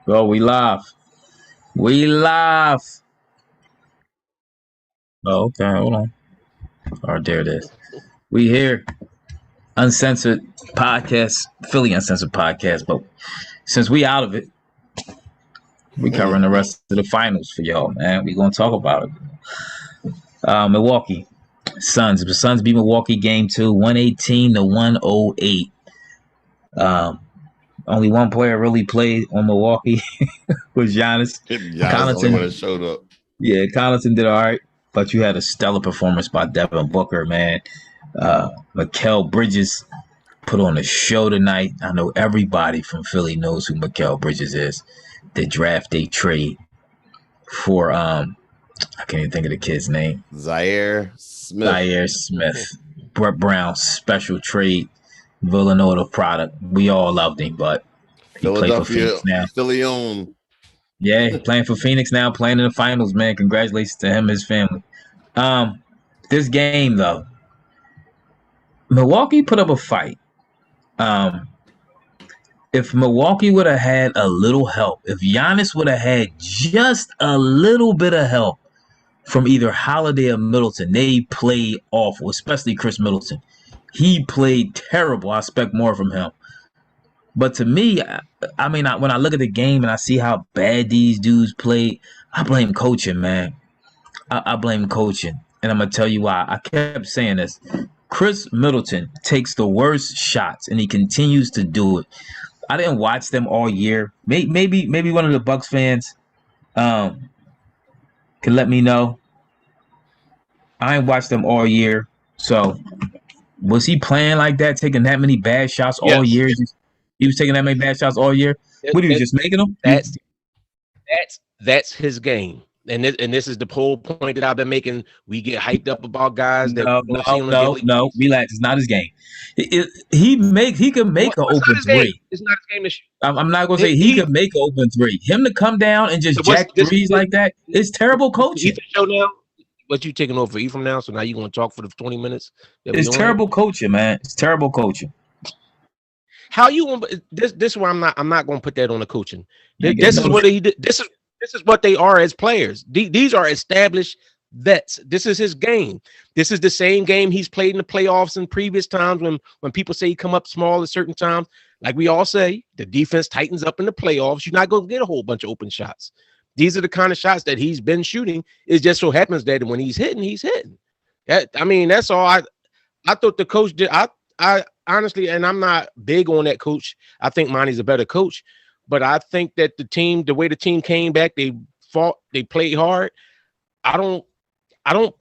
Bro, we live. We live. Oh, okay. Hold on. All right, there it is. We here. Uncensored podcast, Philly Uncensored podcast. But since we out of it, we covering the rest of the finals for y'all, man. We gonna talk about it. Milwaukee Suns. The Suns beat Milwaukee game 2, 118-108. Um, only one player really played on Milwaukee was Giannis. Giannis only one that showed up. Yeah, Connaughton did all right, but you had a stellar performance by Devon Booker, man. Mikal Bridges put on a show tonight. I know everybody from Philly knows who Mikal Bridges is. The draft day trade for I can't even think of the kid's name. Zaire Smith. Brett Brown special trade. Villanova product. We all loved him, but he played for Phoenix now. Philly owned. Yeah, playing for Phoenix now, playing in the finals, man. Congratulations to him and his family. This game, though, Milwaukee put up a fight. If Milwaukee would have had a little help, if Giannis would have had just a little bit of help from either Holiday or Middleton, they played awful, especially Chris Middleton. He played terrible. I expect more from him. But to me, I mean, when I look at the game and I see how bad these dudes played, I blame coaching, man. I blame coaching. And I'm going to tell you why. I kept saying this. Chris Middleton takes the worst shots, and he continues to do it. I didn't watch them all year. Maybe one of the Bucks fans can let me know. I ain't watched them all year. So was he playing like that, taking that many bad shots all year? He was taking that many bad shots all year. What, he was just making them? That's his game. And this is the whole point that I've been making. We get hyped up about guys that no, relax. It's not his game. He can make an open three. It's not his game to shoot. I'm not gonna say he can make an open three. Him to come down and just jack threes like that, it's terrible coaching. Show now, but you taking over for Ephraim now, so now you gonna talk for the 20 minutes? It's terrible coaching, man. It's terrible coaching. How you this is where I'm not gonna put that on the coaching. This is what he did. This is what they are as players. These are established vets. This is his game. This is the same game he's played in the playoffs in previous times when people say he come up small at certain times. Like we all say, the defense tightens up in the playoffs. You're not going to get a whole bunch of open shots. These are the kind of shots that he's been shooting. It just so happens that when he's hitting, he's hitting. That's all. I thought the coach did. I honestly, and I'm not big on that coach. I think Monty's a better coach. But I think that the way the team came back, they fought, they played hard. I don't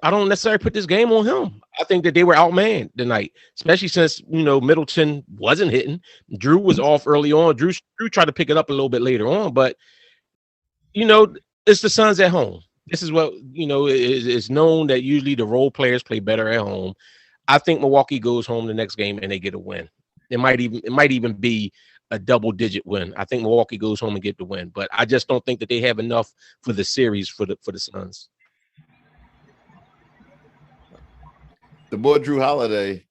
necessarily put this game on him. I think that they were outmanned tonight, especially since Middleton wasn't hitting. Drew was off early on. Drew tried to pick it up a little bit later on, but it's the Suns at home. This is what is known that usually the role players play better at home. I think Milwaukee goes home the next game and they get a win. It might even be a double-digit win. I think Milwaukee goes home and get the win, but I just don't think that they have enough for the series for the Suns. The boy Drew Holiday.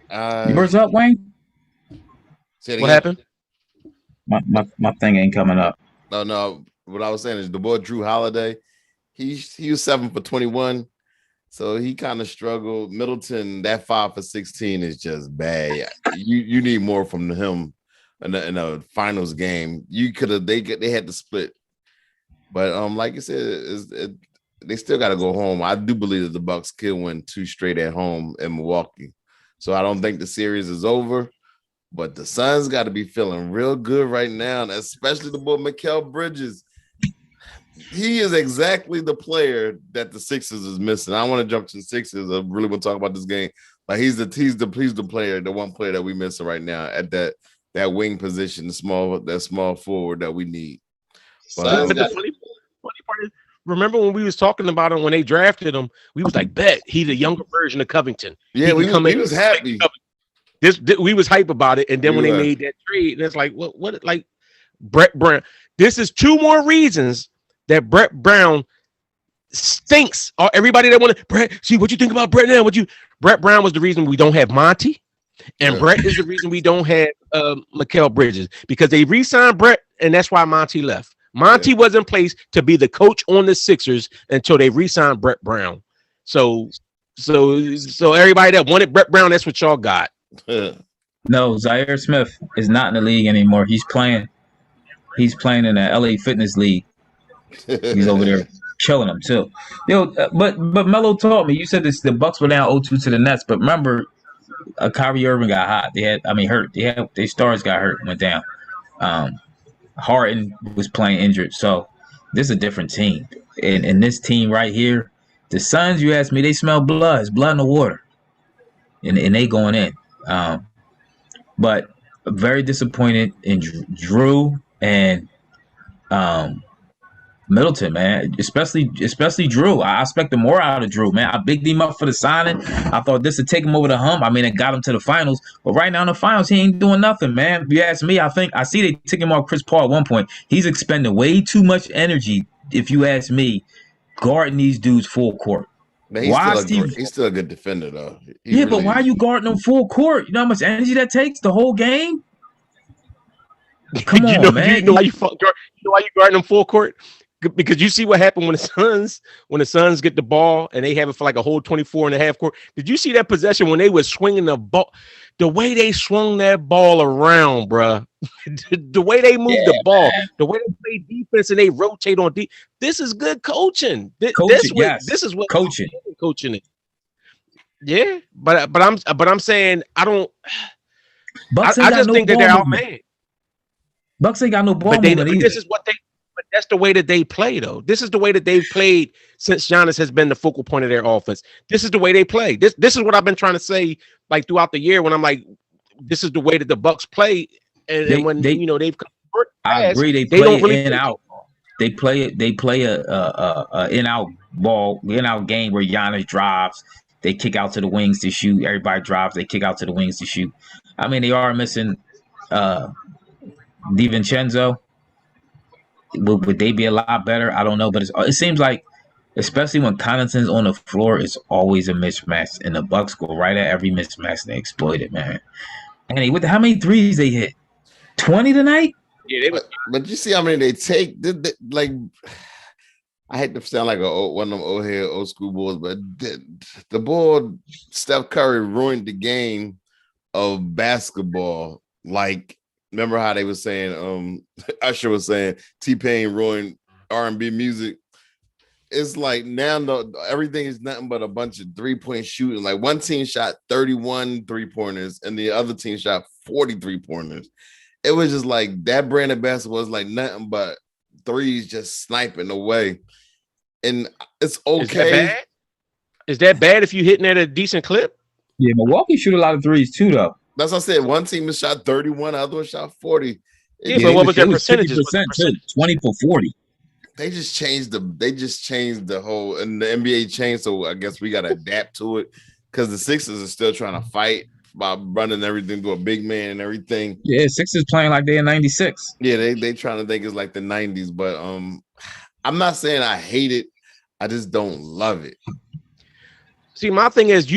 Yours up, Wayne? What happened? My thing ain't coming up. No. What I was saying is the boy Drew Holiday. He was 7 for 21. So he kind of struggled. Middleton, that 5 for 16 is just bad. You need more from him in a finals game. They had to split, but like you said, they still got to go home. I do believe that the Bucks could win 2 straight at home in Milwaukee. So I don't think the series is over, but the Suns got to be feeling real good right now, and especially the boy Mikal Bridges. He is exactly the player that the Sixers is missing. I want to jump to the Sixers. I really want to talk about this game. Like he's the player, the one player that we missing right now at that wing position, that small forward that we need. But the funny part is, remember when we was talking about him when they drafted him, we was like, bet he's a younger version of Covington. Yeah, he was happy. We was hype about it, and then when they made that trade, and it's like, what like Brett Brown. This is 2 more reasons that Brett Brown stinks. Everybody that wanted Brett, see what you think about Brett now. Brett Brown was the reason we don't have Monty. And Brett is the reason we don't have Mikal Bridges, because they re-signed Brett, and that's why Monty left. Monty was in place to be the coach on the Sixers until they re-signed Brett Brown. So everybody that wanted Brett Brown, that's what y'all got. No, Zaire Smith is not in the league anymore. He's playing in the LA Fitness League. He's over there killing them too. But Melo taught me. You said this. The Bucks were down 0-2 to the Nets, but remember, Kyrie Irving got hot. Hurt. Their stars got hurt, went down. Harden was playing injured, so this is a different team. And this team right here, the Suns, you ask me, they smell blood. It's blood in the water, and they going in. But very disappointed in Drew and Middleton, man. Especially Drew. I expected more out of Drew, man. I bigged him up for the signing. I thought this would take him over the hump. I mean, it got him to the finals. But right now in the finals, he ain't doing nothing, man. If you ask me, I see they took him off Chris Paul at one point. He's expending way too much energy, if you ask me, guarding these dudes full court. Man, he's still a good defender, though. But why are you guarding them full court? You know how much energy that takes the whole game? Come on, man. You know why you guarding them full court? Because you see what happened when the Suns get the ball and they have it for like a whole 24 and a half court. Did you see that possession when they were swinging the ball? The way they swung that ball around, bruh. The way they moved the ball, the way they play defense and they rotate on deep. This is good coaching. This is what coaching is. Yeah, but I'm saying I don't. I just think that they're outmanned. Bucks ain't got no ball movement either. This is what they. But that's the way that they play, though. This is the way that they've played since Giannis has been the focal point of their offense. This is the way they play. This is what I've been trying to say, like throughout the year, when I'm like, this is the way that the Bucks play, and when they've come short. I agree. They play really in out. They play a in out ball, in out game where Giannis drives. They kick out to the wings to shoot. Everybody drives. They kick out to the wings to shoot. I mean, they are missing DiVincenzo. Would they be a lot better? I don't know, but it seems like, especially when Connaughton's on the floor, it's always a mismatch, and the Bucks go right at every mismatch and they exploit it, man. And how many threes they hit? 20 tonight? Yeah, but you see how many they take? Like, I hate to sound like one of them old school boys, but the ball, Steph Curry ruined the game of basketball. Like, remember how they were saying, Usher was saying T-Pain ruined R&B music. It's like now everything is nothing but a bunch of three-point shooting. Like one team shot 31 three-pointers and the other team shot 40 three-pointers. It was just like that brand of basketball was like nothing but threes just sniping away. And it's okay. Is that bad if you're hitting at a decent clip? Yeah, Milwaukee shoot a lot of threes too, though. That's what I said. One team has shot 31, the other one shot 40. But what was their percentages? 20 for 40. They just changed the whole, and the NBA changed. So I guess we got to adapt to it because the Sixers are still trying to fight by running everything to a big man and everything. Yeah, Sixers playing like they're in 96. Yeah, they trying to think it's like the 90s, but I'm not saying I hate it. I just don't love it. See, my thing is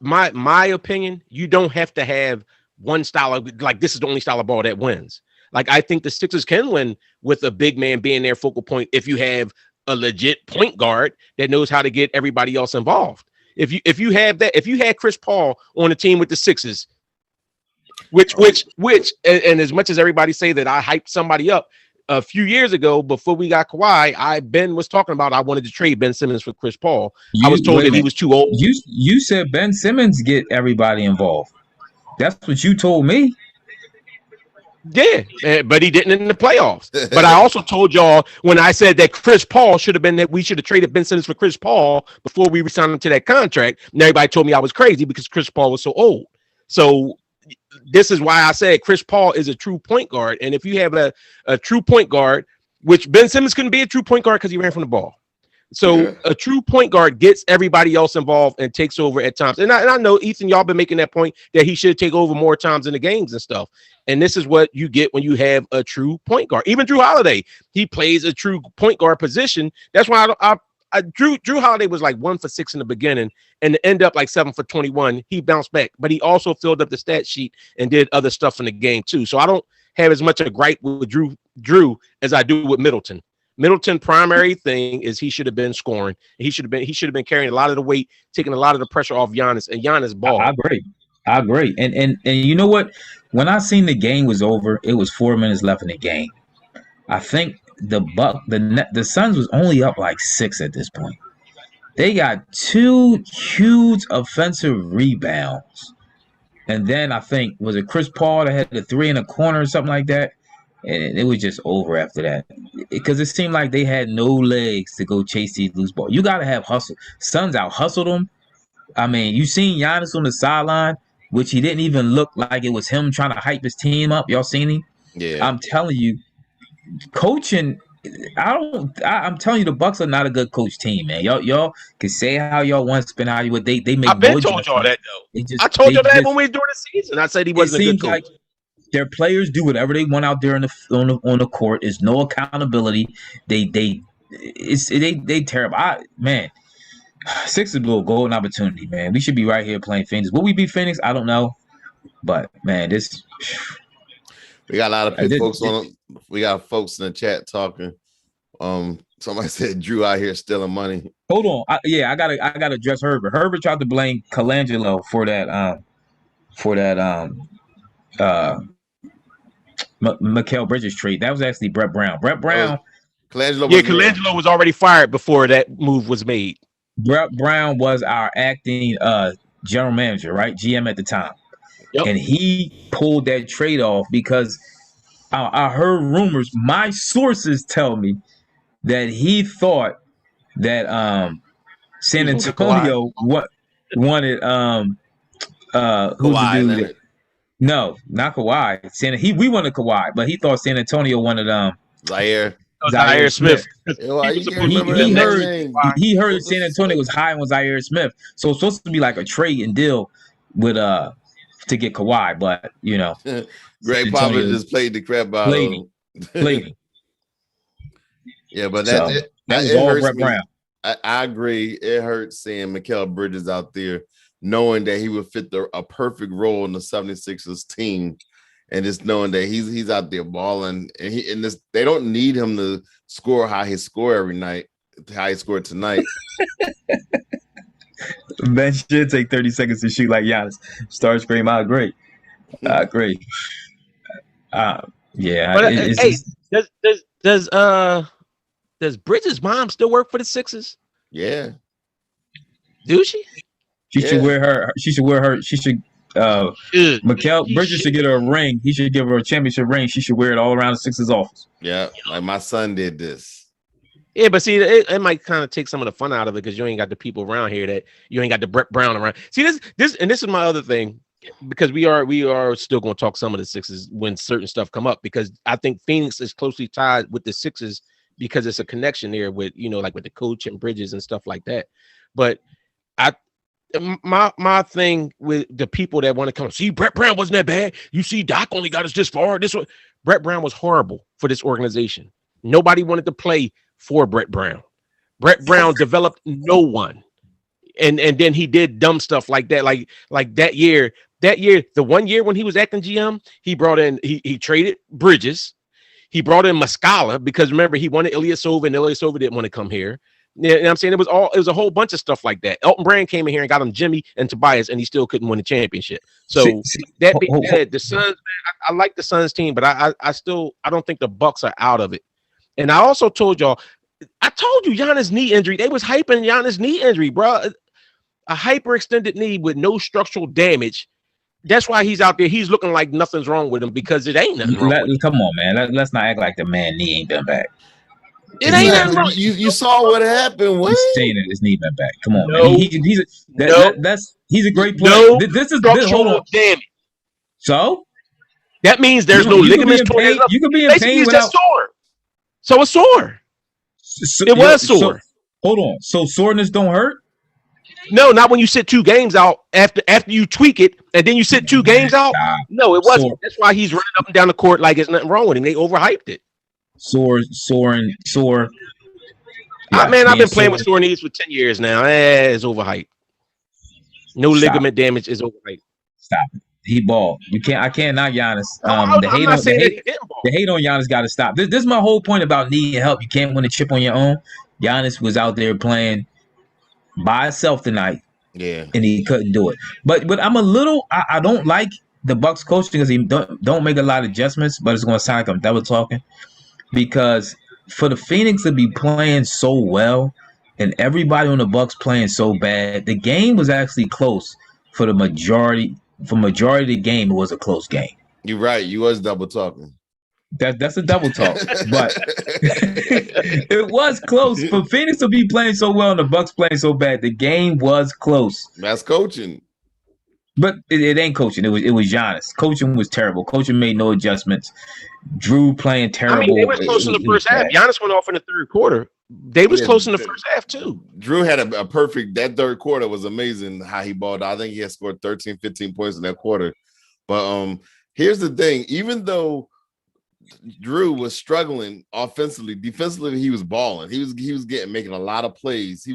my opinion, you don't have to have one style of, like, this is the only style of ball that wins. Like, I think the Sixers can win with a big man being their focal point if you have a legit point guard that knows how to get everybody else involved. If you have that, if you had Chris Paul on the team with the Sixers, which and as much as everybody say that I hyped somebody up a few years ago before we got Kawhi, Ben was talking about I wanted to trade Ben Simmons for Chris Paul. I was told that he was too old. You said Ben Simmons get everybody involved. That's what you told me. Yeah, but he didn't in the playoffs. But I also told y'all when I said that Chris Paul should have been that we should have traded Ben Simmons for Chris Paul before we re-signed him to that contract. And everybody told me I was crazy because Chris Paul was so old. So this is why I said Chris Paul is a true point guard. And if you have a true point guard, which Ben Simmons couldn't be a true point guard because he ran from the ball. So a true point guard gets everybody else involved and takes over at times. And I know, Ethan, y'all been making that point that he should take over more times in the games and stuff. And this is what you get when you have a true point guard. Even Drew Holiday, he plays a true point guard position. That's why Drew Holiday was like 1 for 6 in the beginning, and to end up like 7 for 21. He bounced back, but he also filled up the stat sheet and did other stuff in the game too. So I don't have as much a gripe with Drew as I do with Middleton. Middleton primary thing is he should have been scoring. He should have been carrying a lot of the weight, taking a lot of the pressure off Giannis, and Giannis ball. I agree. And you know what? When I seen the game was over, it was 4 minutes left in the game. I think the Suns was only up like 6 at this point. They got 2 huge offensive rebounds. And then I think, was it Chris Paul that had the 3 in the corner or something like that? And it was just over after that. Because it seemed like they had no legs to go chase these loose balls. You got to have hustle. Suns out-hustled them. I mean, you seen Giannis on the sideline, which he didn't even look like it was him trying to hype his team up. Y'all seen him? Yeah. I'm telling you, coaching, I'm telling you, the Bucks are not a good coach team, man. Y'all can say how y'all want to spin how you would. They make. I've been told y'all that though. I told you that when we were doing the season. I said he wasn't a good coach. Like their players do whatever they want out there on the court. There's no accountability. They terrible. Man, Sixers blew a golden opportunity, man. We should be right here playing Phoenix. Will we beat Phoenix? I don't know, but man, we got a lot of folks on. We got folks in the chat talking. Somebody said Drew out here stealing money. Hold on, I gotta address Herbert. Herbert tried to blame Colangelo for that Mikal Bridges trade. That was actually Brett Brown. Colangelo was already fired before that move was made. Brett Brown was our acting general manager, right? GM at the time. Yep. And he pulled that trade off because I heard rumors. My sources tell me that he thought that San Antonio wanted who's the dude? No, not Kawhi. We wanted Kawhi, but he thought San Antonio wanted Zaire Smith. He heard San Antonio was high on Zaire Smith, so it's supposed to be like a trade and deal with to get Kawhi, but you know, Greg Popovich just played the crap out of him. Yeah, but that was all Brett Brown. I agree. It hurts seeing Mikal Bridges out there, knowing that he would fit a perfect role in the 76ers team. And just knowing that he's out there balling, and they don't need him to score how he score every night, how he scored tonight. Man should take 30 seconds to shoot like Giannis. Star scream, I agree. Yeah. But does Bridges' mom still work for the Sixers? Yeah. Do she? She should wear her. Mikal Bridges should get her a ring. He should give her a championship ring. She should wear it all around the Sixers office. Yeah, like my son did this. Yeah, but see, it might kind of take some of the fun out of it because you ain't got the people around here that you ain't got the Brett Brown around. See, this is my other thing, because we are still going to talk some of the Sixers when certain stuff come up, because I think Phoenix is closely tied with the Sixers because it's a connection there with, like with the coach and Bridges and stuff like that. But my thing with the people that want to come, see, Brett Brown wasn't that bad. You see, Doc only got us this far. Brett Brown was horrible for this organization. Nobody wanted to play for Brett Brown. Brett Brown developed no one. And then he did dumb stuff like that. Like that year, the 1 year when he was acting GM, he brought in, he traded Bridges. He brought in Muscala because remember, he wanted Ilyasova and Ilyasova didn't want to come here. You know what I'm saying? It was a whole bunch of stuff like that. Elton Brand came in here and got him Jimmy and Tobias, and he still couldn't win the championship. So that being said, the Suns, I like the Suns team, but I don't think the Bucks are out of it. And I also told y'all, Giannis knee injury. They was hyping Giannis knee injury, bro. A hyperextended knee with no structural damage. That's why he's out there. He's looking like nothing's wrong with him because it ain't nothing wrong with him. Come on, man. Let's not act like the man knee ain't been back. It ain't nothing wrong. You saw what happened. He's saying that his knee been back. Come on, man. He's a great player. No, this is structural damage. So that means there's no ligaments torn. You can be in pain without sore. So it's sore. It was sore. Hold on. So soreness don't hurt? No, not when you sit 2 games out after you tweak it and then you sit 2 games out. No, it wasn't. That's why he's running up and down the court like there's nothing wrong with him. They overhyped it. Sore. Yeah, Man, I've being been playing with sore. sore knees for 10 years now. It's overhyped. No Stop. ligament damage is overhyped. Stop it. He balled. You can't. I can't knock Giannis. No, The I'm hate not on the saying that hate he didn't ball. the hate on Giannis got to stop. This is my whole point about needing help. You can't win a chip on your own. Giannis was out there playing by himself tonight, Yeah. and he couldn't do it. But I'm a little. I don't like the Bucks coaching because he don't make a lot of adjustments. But it's going to sound like I'm double talking because for the Phoenix to be playing so well and everybody on the Bucks playing so bad, the game was actually close for the majority. For majority of the game, it was a close game. You're right. You was double talking. That's a double talk, but it was close for Phoenix to be playing so well and the Bucks playing so bad. The game was close. That's coaching. But it ain't coaching. It was Giannis. Coaching was terrible. Coaching made no adjustments. Drew playing terrible. I mean, they was close in the first half. Giannis went off in the third quarter. They was close in the first half too. Drew had a perfect. That third quarter was amazing how he balled. I think he had scored 13, 15 points in that quarter. But here's the thing. Even though Drew was struggling offensively, defensively he was balling. He was making a lot of plays.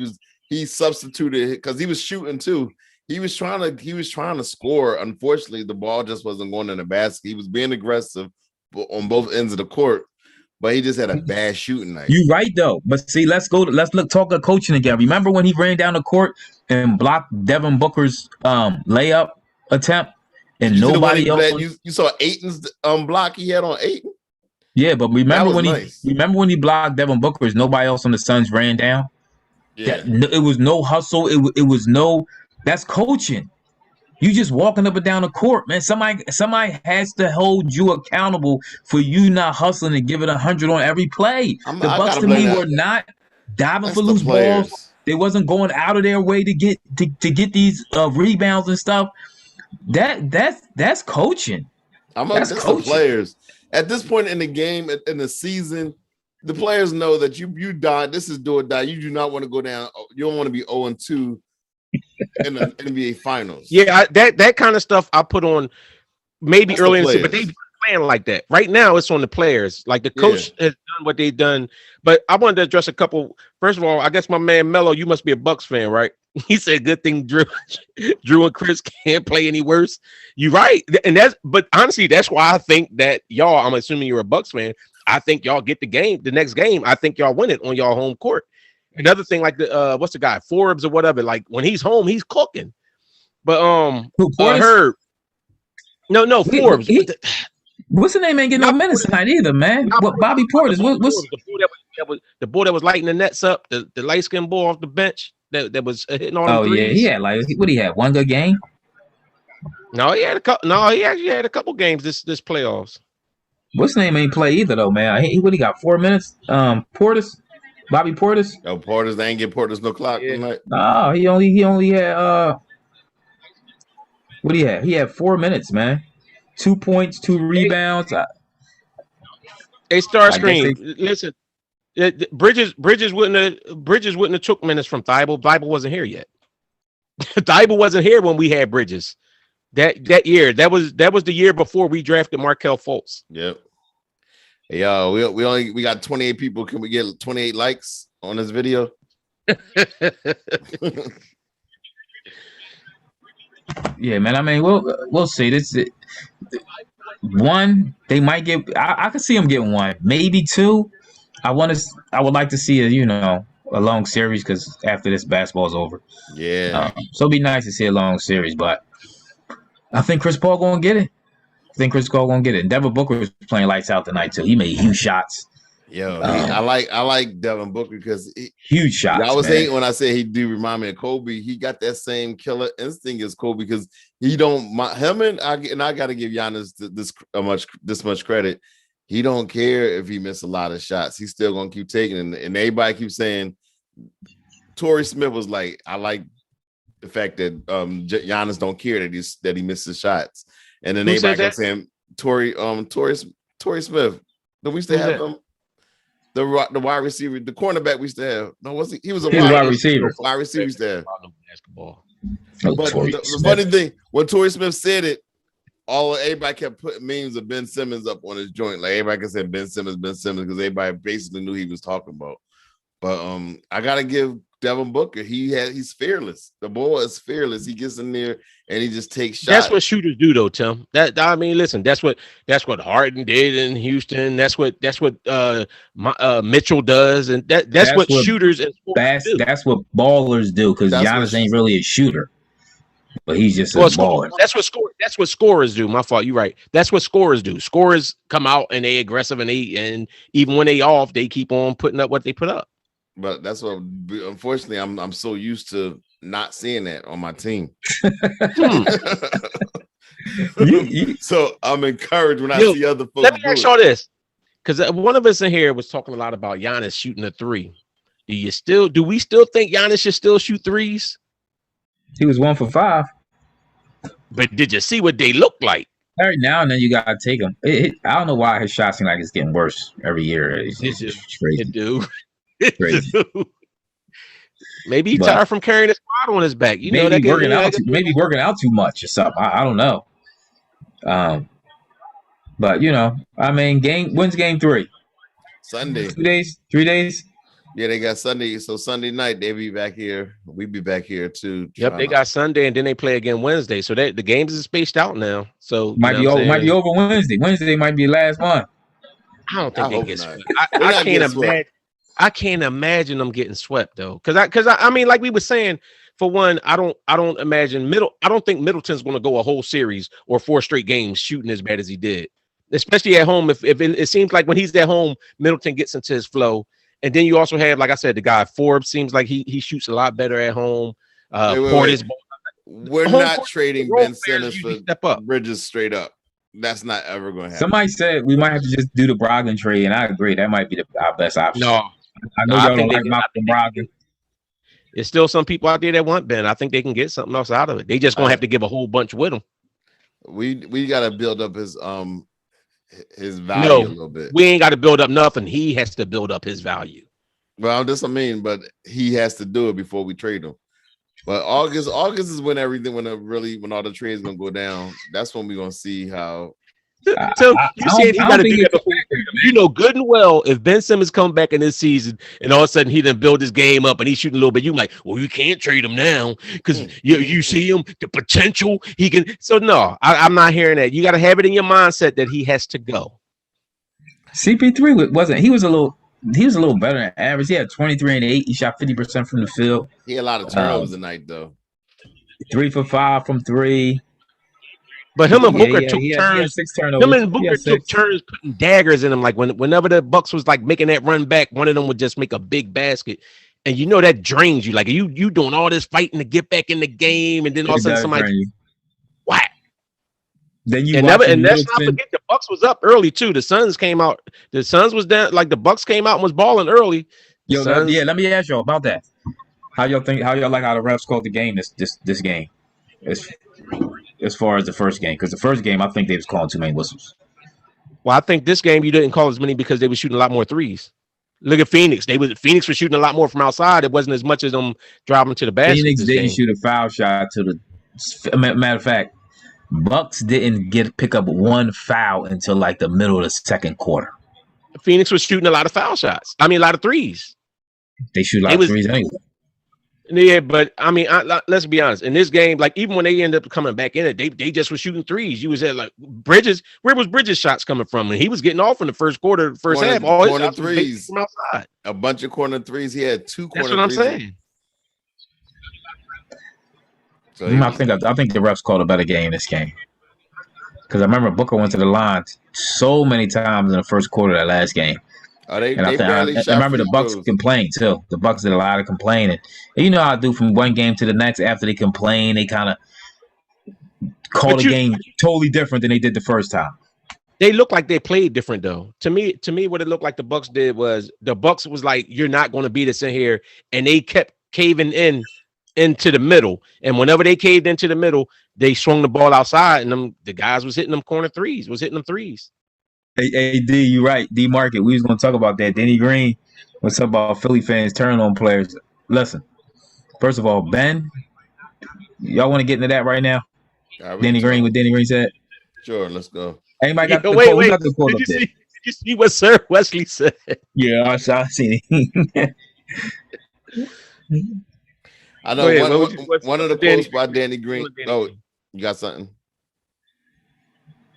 He substituted because he was shooting too. He was trying to score. Unfortunately, the ball just wasn't going in the basket. He was being aggressive on both ends of the court, but he just had a bad shooting night. You're right though. But see, let's talk of coaching again. Remember when he ran down the court and blocked Devin Booker's layup attempt, and nobody else. You saw Ayton's block he had on Ayton. Yeah, but remember when nice. he blocked Devin Booker's, nobody else on the Suns ran down. Yeah, it was no hustle. It was no. That's coaching. You just walking up and down the court, man. Somebody has to hold you accountable for you not hustling and giving 100 on every play. The Bucks to me were not diving for loose balls. They wasn't going out of their way to get these rebounds and stuff. That's coaching. That's coaching. The players. At this point in the game, in the season, the players know that you die. This is do or die. You do not want to go down. You don't want to be 0-2 in the NBA Finals. Yeah, that kind of stuff I put on maybe early in the season, but they playing like that. Right now, it's on the players. Like the coach has done what they've done. But I wanted to address a couple. First of all, I guess my man Mello, you must be a Bucks fan, right? He said, "Good thing Drew and Chris can't play any worse." You're right, but honestly, that's why I think that y'all. I'm assuming you're a Bucks fan. I think y'all get the next game. I think y'all win it on y'all home court. Another thing, like the what's the guy Forbes or whatever. Like when he's home, he's cooking. But Herb, no Forbes. What's the name? Ain't getting no minutes tonight either, man. What Bobby Portis? What's the boy that was lighting the nets up? The light skinned boy off the bench that was hitting all. Oh yeah, he had what he had, one good game. No, he had a couple. No, he actually had a couple games this playoffs. What's the name ain't play either though, man. He got 4 minutes. Portis, Bobby Portis. No, Portis. They ain't get Portis no clock tonight. No, he only had what he had? He had 4 minutes, man. 2 points, 2 rebounds. Hey, Starscream, listen. Bridges wouldn't have took minutes from Thibault. Thibault wasn't here yet. Thibault wasn't here when we had Bridges. That year. That was the year before we drafted Markelle Fultz. Yep. Hey, y'all, we got 28 people. Can we get 28 likes on this video? Yeah, man. I mean, we'll see. This one, they might get. I could see them getting 1, maybe 2. I would like to see a long series because after this basketball's over. Yeah. So it'd be nice to see a long series, but I think Chris Paul gonna get it. And Devin Booker was playing lights out tonight too. He made huge shots. Yo, I like Devin Booker because huge shots. I was saying when I said he do remind me of Kobe. He got that same killer instinct as Kobe because he don't him and I got to give Giannis this much credit. He don't care if he missed a lot of shots. He's still gonna keep taking it. And everybody keeps saying Torrey Smith was like, I like the fact that Giannis don't care that he misses shots. And then everybody kept saying Torrey Smith. Don't we still have him? The wide receiver, the cornerback we used to have. No, was he? He was a wide receiver. Wide receiver used to have. Basketball. But the funny thing, when Torrey Smith said it, everybody kept putting memes of Ben Simmons up on his joint. Like everybody could say Ben Simmons, because everybody basically knew he was talking about. But I gotta give Devon Booker. He's fearless. The boy is fearless. He gets in there and he just takes shots. That's what shooters do, though, Tim. Listen, that's what Harden did in Houston. That's what Mitchell does, and that's what shooters and do. That's what ballers do, because Giannis ain't really a shooter, but he's just a baller. That's what scorers do. My fault. You're right. That's what scorers do. Scorers come out and they aggressive, and even when they off, they keep on putting up what they put up. But that's what, unfortunately, I'm so used to not seeing that on my team. So I'm encouraged when I see other folks. Let me ask y'all this, because one of us in here was talking a lot about Giannis shooting a three. Do we still think Giannis should still shoot threes? He was 1 for 5. But did you see what they look like? Every now and then you gotta take them. I don't know why his shot seems like it's getting worse every year. It's crazy. It do. Maybe he's tired from carrying his squad on his back. Maybe working out too much or something. I don't know. But when's game 3? Sunday. 2 days, 3 days. Yeah, they got Sunday. So Sunday night they be back here. We be back here too. Yep, they got Sunday and then they play again Wednesday. So the games is spaced out now. So might be over Wednesday. Wednesday might be the last one. I don't think they get swept. I can't imagine. I can't imagine them getting swept though, because I mean, like we were saying, for one, I don't imagine I don't think Middleton's going to go a whole series or 4 straight games shooting as bad as he did, especially at home. If it seems like when he's at home, Middleton gets into his flow, and then you also have, like I said, the guy Forbes seems like he shoots a lot better at home. We're not trading Ben Simmons for Bridges straight up. That's not ever going to happen. Somebody said we might have to just do the Brogdon trade, and I agree. That might be our best option. No. I know y'all don't like Malcolm Brogdon. There's still some people out there that want Ben. I think they can get something else out of it. They just gonna have to give a whole bunch with him. We gotta build up his value a little bit. We ain't got to build up nothing. He has to build up his value. Well, but he has to do it before we trade him. But August is when all the trades gonna go down. That's when we're gonna see how. So you said he got to do that before. You know good and well, if Ben Simmons come back in this season and all of a sudden he done build his game up and he's shooting a little bit, you like, well, you can't trade him now because you see him, the potential he can. So no, I'm not hearing that. You got to have it in your mindset that he has to go. CP3 wasn't. He was a little better than average. He had 23 and 8. He shot 50% from the field. He had a lot of turnovers tonight though. 3 for 5 from 3. But him and Booker took turns. 6 turnovers. Him and Booker took turns putting daggers in him. Like whenever the Bucks was like making that run back, one of them would just make a big basket, and that drains you. Like you doing all this fighting to get back in the game, and then all of a sudden somebody whack. Then you and let's not forget the Bucks was up early too. The Suns came out. The Suns was down. Like the Bucks came out and was balling early. Let me ask y'all about that. How y'all like how the refs called the game this game? As far as the first game, because the first game I think they was calling too many whistles. Well, I think this game you didn't call as many because they were shooting a lot more threes. Look at Phoenix. Phoenix was shooting a lot more from outside. It wasn't as much as them driving to the basket. Phoenix didn't shoot a foul shot to the. Matter of fact, Bucks didn't pick up one foul until like the middle of the second quarter. Phoenix was shooting a lot of foul shots. I mean, a lot of threes. They shoot a lot of threes anyway. Yeah, but I mean, let's be honest. In this game, like even when they ended up coming back in it, they just were shooting threes. You was at like Bridges. Where was Bridges' shots coming from? And he was getting off in the first quarter, first half. All his shots threes from outside. A bunch of corner threes. He had 2 corner threes. That's what I'm saying. So I think the refs called a better game this game, because I remember Booker went to the line so many times in the first quarter of that last game. I remember the Bucks complained too. The Bucks did a lot of complaining. And you know how I do from one game to the next. After they complain, they kind of call the game totally different than they did the first time. They look like they played different though. To me, what it looked like the Bucks did was the Bucks was like, "You're not going to beat us in here," and they kept caving into the middle. And whenever they caved into the middle, they swung the ball outside, and the guys was hitting them corner threes. Hey, D, you right. D Market. We was gonna talk about that. Denny Green was talking about Philly fans turning on players. Listen, first of all, Ben, y'all want to get into that right now? Denny Green, what Denny Green said? Sure, let's go. Anybody got Did you see what Sir Wesley said? Yeah, I seen it. I know ahead, one of the quotes by Danny Green. Oh, you got something?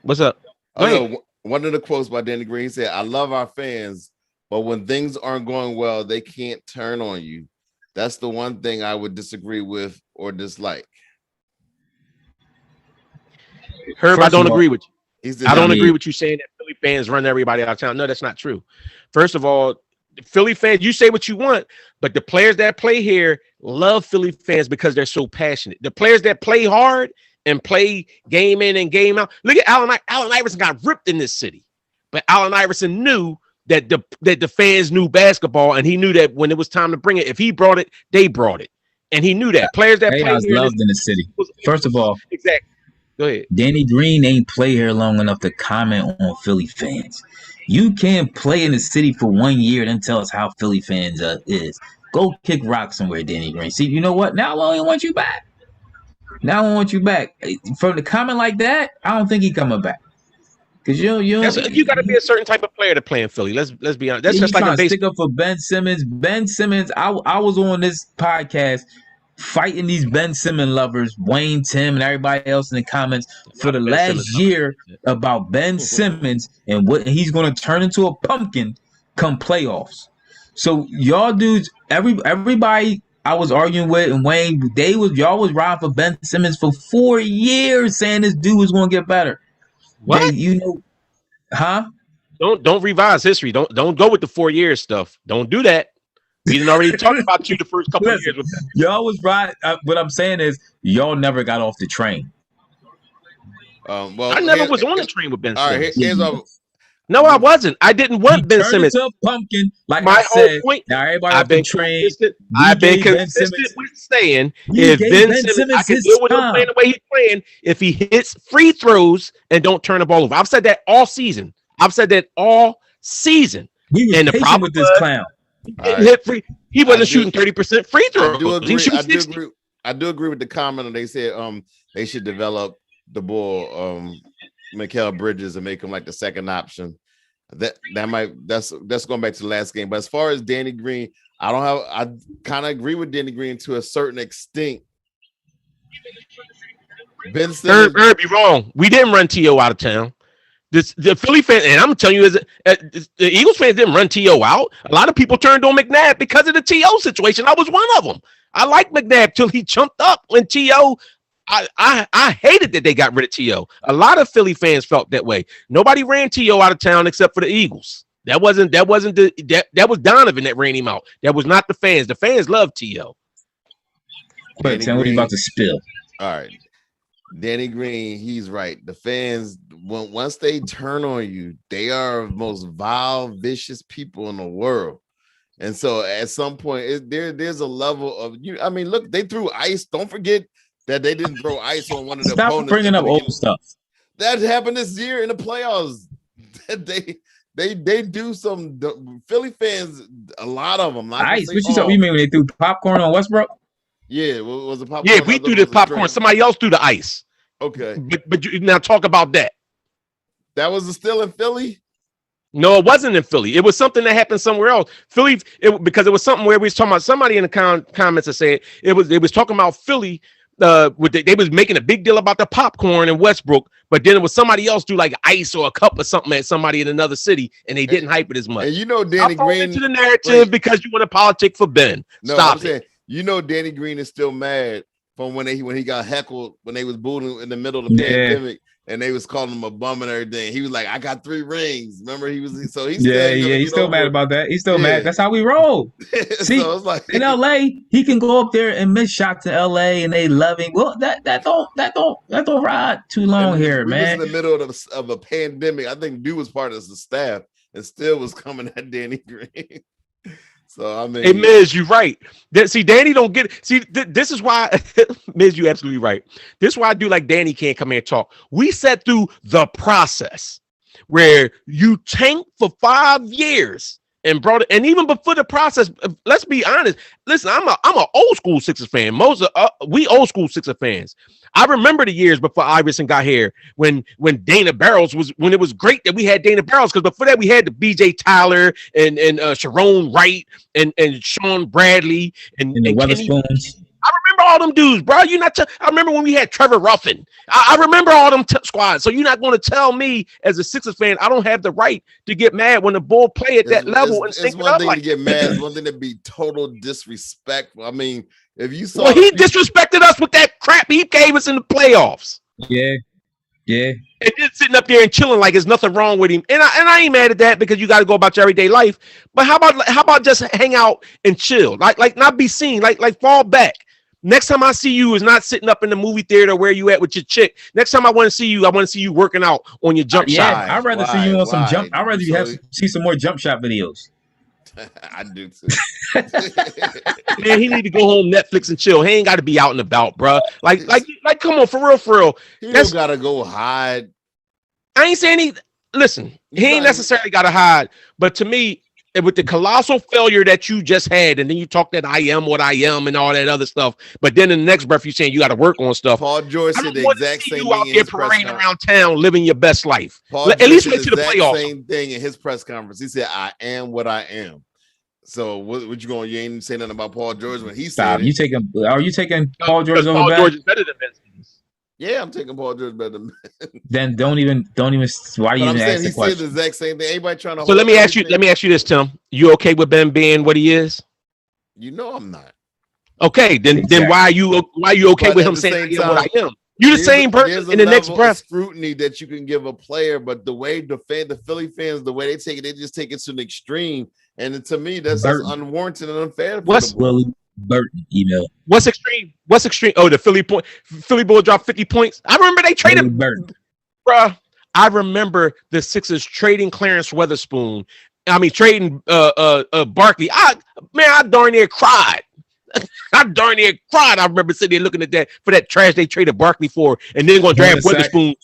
What's up? Oh no, one of the quotes by Danny Green said, "I love our fans, but when things aren't going well, they can't turn on you. That's the one thing I would disagree with or dislike." Herb, I don't agree with you. I don't agree mean, with you saying that Philly fans run everybody out of town. No, that's not true. First of all, Philly fans, you say what you want, but the players that play here love Philly fans because they're so passionate. The players that play hard and play game in and game out. Look at Allen Iverson got ripped in this city, but Allen Iverson knew that the fans knew basketball, and he knew that when it was time to bring it, if he brought it, they brought it, and he knew that players that play here loved in the city. First of all, exactly. Go ahead. Danny Green ain't play here long enough to comment on Philly fans. You can't play in the city for 1 year and then tell us how Philly fans is. Go kick rock somewhere, Danny Green. See, you know what? Now I don't want you back. Now I want you back. From the comment like that, I don't think he coming back. Cause you got to be a certain type of player to play in Philly. Let's be honest. That's just like a stick up for Ben Simmons. Ben Simmons. I was on this podcast fighting these Ben Simmons lovers, Wayne, Tim, and everybody else in the comments for the last year about Ben Simmons and what he's going to turn into a pumpkin come playoffs. So y'all dudes, everybody I was arguing with and Wayne, y'all was riding for Ben Simmons for 4 years, saying this dude was going to get better. What? Huh? Don't revise history. Don't go with the 4 years stuff. Don't do that. We didn't already talk about you the first couple of years with that. Y'all was right. What I'm saying is y'all never got off the train. Well, I never was on the train with Ben Simmons. All right, no, I wasn't. I didn't want Ben Simmons. Into a pumpkin, like my I said. Whole point. Now everybody off the train. I've been consistent with saying if Ben Simmons, I can deal with him playing the way he's playing if he hits free throws and don't turn the ball over. I've said that all season. We was and the patient problem with this clown. He wasn't shooting 30% free throws. I do agree with the comment. They said they should develop the ball Mikal Bridges and make him like the second option. That's going back to the last game. But as far as Danny Green, I kind of agree with Danny Green to a certain extent. Ben Simmons, Herb, you're wrong. We didn't run T.O. out of town. The Philly fans, and I'm telling you, the Eagles fans didn't run T.O. out. A lot of people turned on McNabb because of the T.O. situation. I was one of them. I liked McNabb till he jumped up when T.O. I hated that they got rid of T.O. A lot of Philly fans felt that way. Nobody ran T.O. out of town except for the Eagles. That was Donovan that ran him out. That was not the fans. The fans loved T.O. But Tim, what are you about to spill? All right. Danny Green, he's right. The fans, once they turn on you, they are the most vile, vicious people in the world. And so at some point, there's a level of you. I mean, look, they threw ice. Don't forget that they didn't throw ice on one of the opponents. Stop bringing up old stuff. That happened this year in the playoffs. They do some Philly fans, a lot of them. Ice? What you mean when they threw popcorn on Westbrook? Yeah, was it popcorn? Yeah, we threw the popcorn. Somebody else threw the ice. Okay, but you, now talk about that. That was still in Philly. No, it wasn't in Philly. It was something that happened somewhere else. Philly, because it was something where we was talking about somebody in the comments that said they was talking about Philly. They was making a big deal about the popcorn in Westbrook, but then it was somebody else do like ice or a cup or something at somebody in another city, and they didn't hype it as much. And you know, Danny Green into the narrative because you want to politic for Ben. No, Stop I'm saying, you know, Danny Green is still mad from when he got heckled when they was booing in the middle of the pandemic. And they was calling him a bum and everything. He was like, "I got 3 rings." Remember, he's still mad about that. He's still mad. That's how we roll. See, so it's like, in LA, he can go up there and miss shots in LA, and they love him. Well, that don't ride too long here, man. Was in the middle of a pandemic. I think dude was part of the staff and still was coming at Danny Green. So I mean, hey Miz, you're right. See, Danny don't get it. See, this is why Miz, you absolutely right. This is why I do like Danny can't come here and talk. We sat through the process where you tank for 5 years and brought it. And even before the process, let's be honest. Listen, I'm a old school Sixers fan. Most of we old school Sixers fans. I remember the years before Iverson got here when Dana Barros when it was great that we had Dana Barros, because before that we had the BJ Tyler and Sharon Wright and Sean Bradley and the Kenny. Weatherspoons. I remember all them dudes, bro. I remember when we had Trevor Ruffin. I remember all them squads. So you're not going to tell me as a Sixers fan I don't have the right to get mad when the Bull play at that level and sync it up. It's one thing to get mad. It's one thing to be total disrespectful. I mean, if you saw, he disrespected us with that crap he gave us in the playoffs. Yeah. And just sitting up there and chilling like there's nothing wrong with him. And I ain't mad at that, because you got to go about your everyday life. But how about just hang out and chill, like not be seen, like fall back. Next time I see you is not sitting up in the movie theater where you at with your chick. Next time I want to see you working out on your jump shot. I'd rather see you on some jump. I'd rather see some more jump shot videos. I do too. Man, he need to go home, Netflix, and chill. He ain't got to be out and about, bro. Like, come on, for real. He don't gotta go hide. I ain't saying he. Listen, he ain't necessarily got to hide, but to me, with the colossal failure that you just had, and then you talk that I am what I am and all that other stuff, but then in the next breath you're saying you got to work on stuff. Paul George said the exact same thing. You out there parading around town, living your best life. At least wait to the playoffs. Same thing in his press conference. He said, "I am what I am." So what you going? You ain't say nothing about Paul George when he said, Are you taking Paul George over Paul Ben? George is better than Ben Simmons. Yeah, I'm taking Paul George better than Ben. Then don't even. Why do you even ask the question? He said the exact same thing. Everybody trying to. So let me ask you this, Tim. You okay with Ben being what he is? You know I'm not. Okay, then why are you okay with him saying I am what I am? You're the same person in the next breath. Scrutiny that you can give a player, but the way the Philly fans, the way they take it, they just take it to an extreme, and to me, that's unwarranted and unfair. What's Willie Burton email? What's extreme? Oh, the Philly Bull dropped 50 points. I remember they traded, bruh. I remember the Sixers trading Clarence Weatherspoon. I mean, trading Barkley. I darn near cried. I remember sitting there looking at that for that trash they traded Barkley for, and then going to draft Weatherspoon.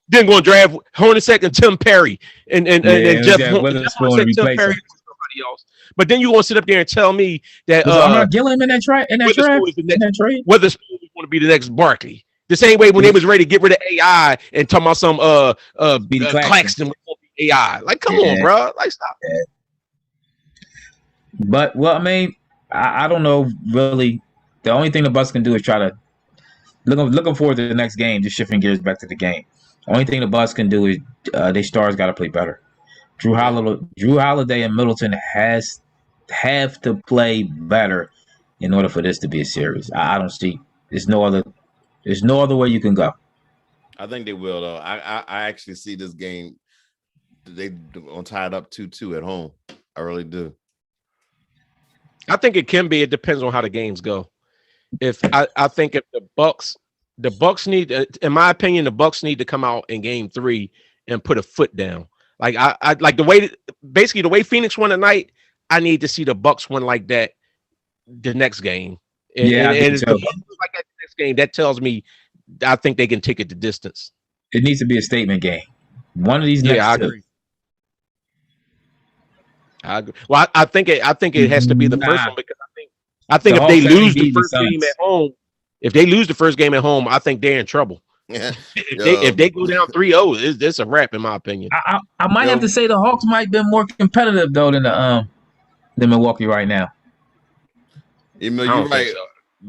Then going to draft Hornacek and Tim Perry and Jeff Hornacek, Tim Perry, somebody else. But then you want to sit up there and tell me that I'm not Gilliam in that trade. Weatherspoon is going to be the next Barkley. The same way when they was ready to get rid of AI and talking about some Claxton with AI. Like, come on, bro. Like, stop. Yeah. But I mean, I don't know really. The only thing the Bucks can do is try to looking forward to the next game. Just shifting gears back to the game. Only thing the Bucks can do is their stars got to play better. Drew Holiday and Middleton have to play better in order for this to be a series. I don't see. There's no other way you can go. I think they will though. I actually see this game. They gonna tie it up 2-2 at home. I really do. I think it can be. It depends on how the games go. I think if the Bucks need, in my opinion, the Bucks need to come out in Game 3 and put a foot down. Like I like the way Phoenix won tonight. I need to see the Bucks win like that the next game. And if the Bucks win like that the next game, that tells me I think they can take it the distance. It needs to be a statement game. One of these next I agree. I agree. Well, I think it has to be the first one, because I think if they lose the first game at home, I think they're in trouble. Yeah. If they go down 3-0, it's a wrap in my opinion. I might have to say the Hawks might be more competitive though than Milwaukee right now. You're right. So.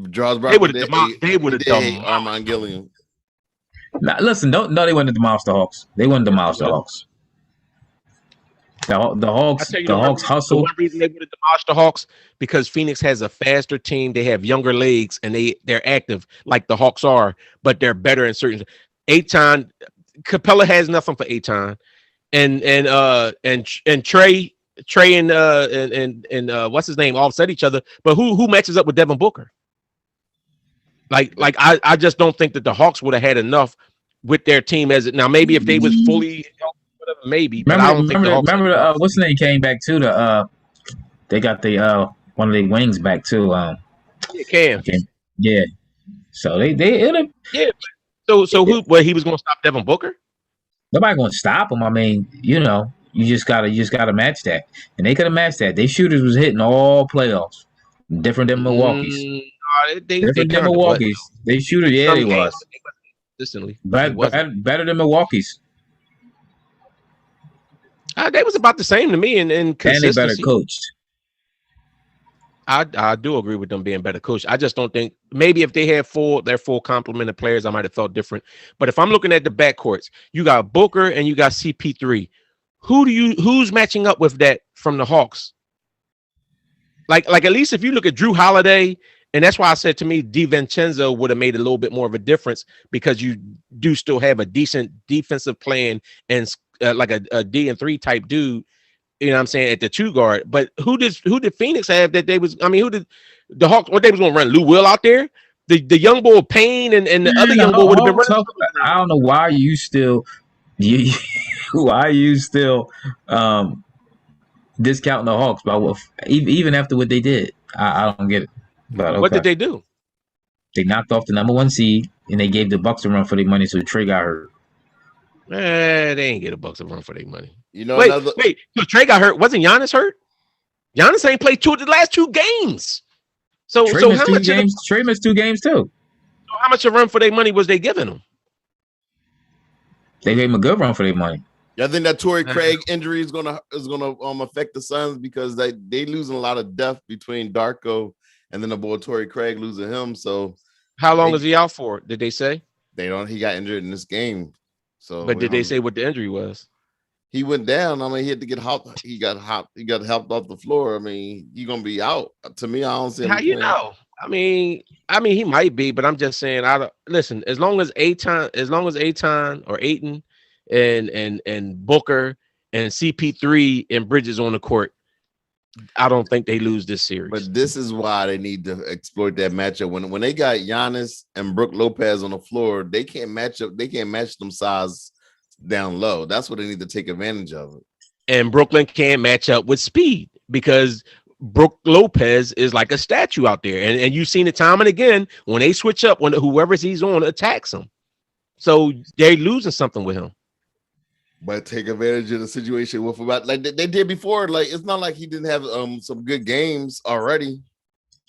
Draws they would have done Armand Gilliam. Nah, listen, they wouldn't demolish the Hawks. They wouldn't demolish the Hawks. The Hawks hustle. The one reason they would have demolished the Hawks, because Phoenix has a faster team. They have younger legs, and they're active like the Hawks are, but they're better in certain. Ayton, Capella has nothing for Ayton, and Trey and what's his name offset each other. But who matches up with Devin Booker? Like I just don't think that the Hawks would have had enough with their team as it now. Maybe if they was fully healthy, whatever, maybe. But I don't think the Hawks. Remember what's the name came back too? They got the one of the wings back too. Cam. Yeah. So they So who? Well, he was going to stop Devin Booker. Nobody going to stop him. I mean, You just gotta match that, and they could have matched that. They shooters was hitting all playoffs, different than Milwaukee's. They Different than kind of was. Milwaukee's. They shooter, yeah, Some they games, was. consistently, Better than Milwaukee's, they was about the same to me in and they better consistency. coached. I do agree with them being better coached. I just don't think maybe if they had their full complement of players, I might have felt different. But if I'm looking at the backcourts, you got Booker and you got CP3. Who's matching up with that from the Hawks? Like at least if you look at Drew Holiday, and that's why I said to me, DiVincenzo would have made a little bit more of a difference because you do still have a decent defensive plan and like a D3 type dude. You know what I'm saying, at the 2 guard. But who did Phoenix have that they was? I mean, who did the Hawks? What they was going to run? Lou Will out there? The young boy Payne and the other young boy would have been running. I don't know why you still discounting the Hawks, but even after what they did, I don't get it. But okay. What did they do? They knocked off the #1 seed and they gave the Bucks a run for their money, so Trey got hurt. They ain't get a Bucks a run for their money. You know, wait. So Trey got hurt. Wasn't Giannis hurt? Giannis ain't played 2 of the last 2 games. So how much games? Trey missed 2 games too. So how much a run for their money was they giving him? They gave him a good run for their money. I think that Torrey Craig injury is gonna affect the Suns because they losing a lot of depth between Darko and then the boy Torrey Craig losing him. So how long is he out for? Did they say? They don't. He got injured in this game. So, but did they say what the injury was? He went down. I mean, he had to get help. He got helped off the floor. I mean, he's gonna be out. To me, I don't see how you know. I mean, he might be, but I'm just saying. Listen. As long as Ayton or Ayton and Booker and CP3 and Bridges on the court, I don't think they lose this series. But this is why they need to exploit that matchup. When they got Giannis and Brook Lopez on the floor, they can't match up. They can't match them size down low. That's what they need to take advantage of. And Brooklyn can't match up with speed because Brook Lopez is like a statue out there. And you've seen it time and again when they switch up, when whoever he's on attacks him. So they're losing something with him. But take advantage of the situation with about like they did before. Like it's not like he didn't have some good games already.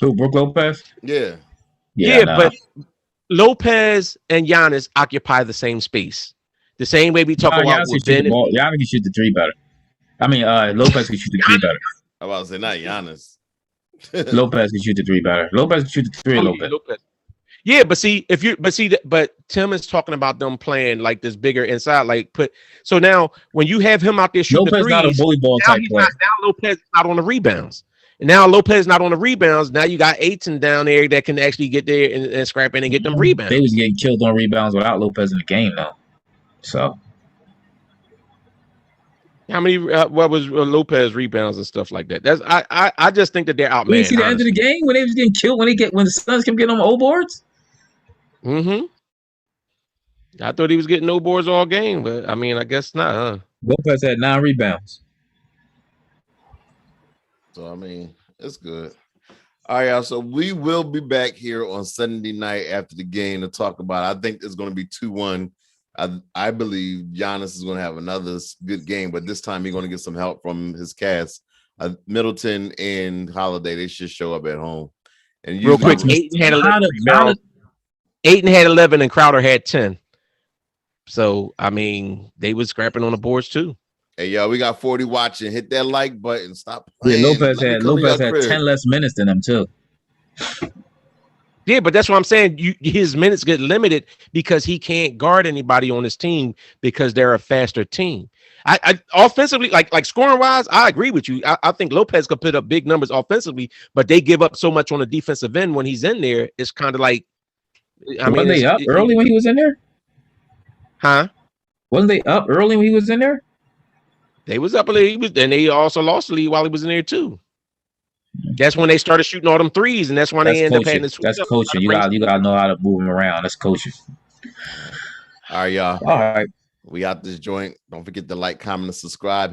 Who, Brook Lopez? Yeah. But Lopez and Giannis occupy the same space. The same way we talk about with Ben. Giannis can shoot the 3 better. I mean, Lopez can shoot the 3 better. I was about to say not Giannis. Lopez can shoot the 3 better. Lopez can shoot the 3 a little bit. Yeah, but Tim is talking about them playing like this bigger inside, so now when you have him out there shooting Lopez the threes, not a bully ball type player. Now Lopez is not on the rebounds. And now Lopez not on the rebounds. Now you got Ayton down there that can actually get there and scrap in and get them rebounds. They was getting killed on rebounds without Lopez in the game though. So how many what was Lopez rebounds and stuff like that? That's I just think that they're outmanned. You see the end of the game when they was getting killed when the Suns kept getting on O boards? Mm-hmm. I thought he was getting no boards all game, but I mean, I guess not, huh? Lopez had 9 rebounds. So I mean, it's good. All right, y'all. So we will be back here on Sunday night after the game to talk about it. I think it's going to be 2-1. I believe Giannis is going to have another good game, but this time he's going to get some help from his cast. Middleton and Holiday, they should show up at home. And real quick, Ayton had 11 and Crowder had 10. So, I mean, they was scrapping on the boards too. Hey, y'all, we got 40 watching. Hit that like button. Stop playing. Yeah, Lopez had 10 less minutes than them too. Yeah, but that's what I'm saying. His minutes get limited because he can't guard anybody on his team because they're a faster team. I offensively, like scoring wise, I agree with you. I think Lopez could put up big numbers offensively, but they give up so much on the defensive end when he's in there. It's kind of like, wasn't they up early when he was in there? Huh? Wasn't they up early when he was in there? They was up early. And they also lost the lead while he was in there too. That's when they started shooting all them threes, and that's when they ended up having this. That's coaching. You gotta know how to move them around. That's coaching. All right, y'all. All right. We out this joint. Don't forget to like, comment, and subscribe.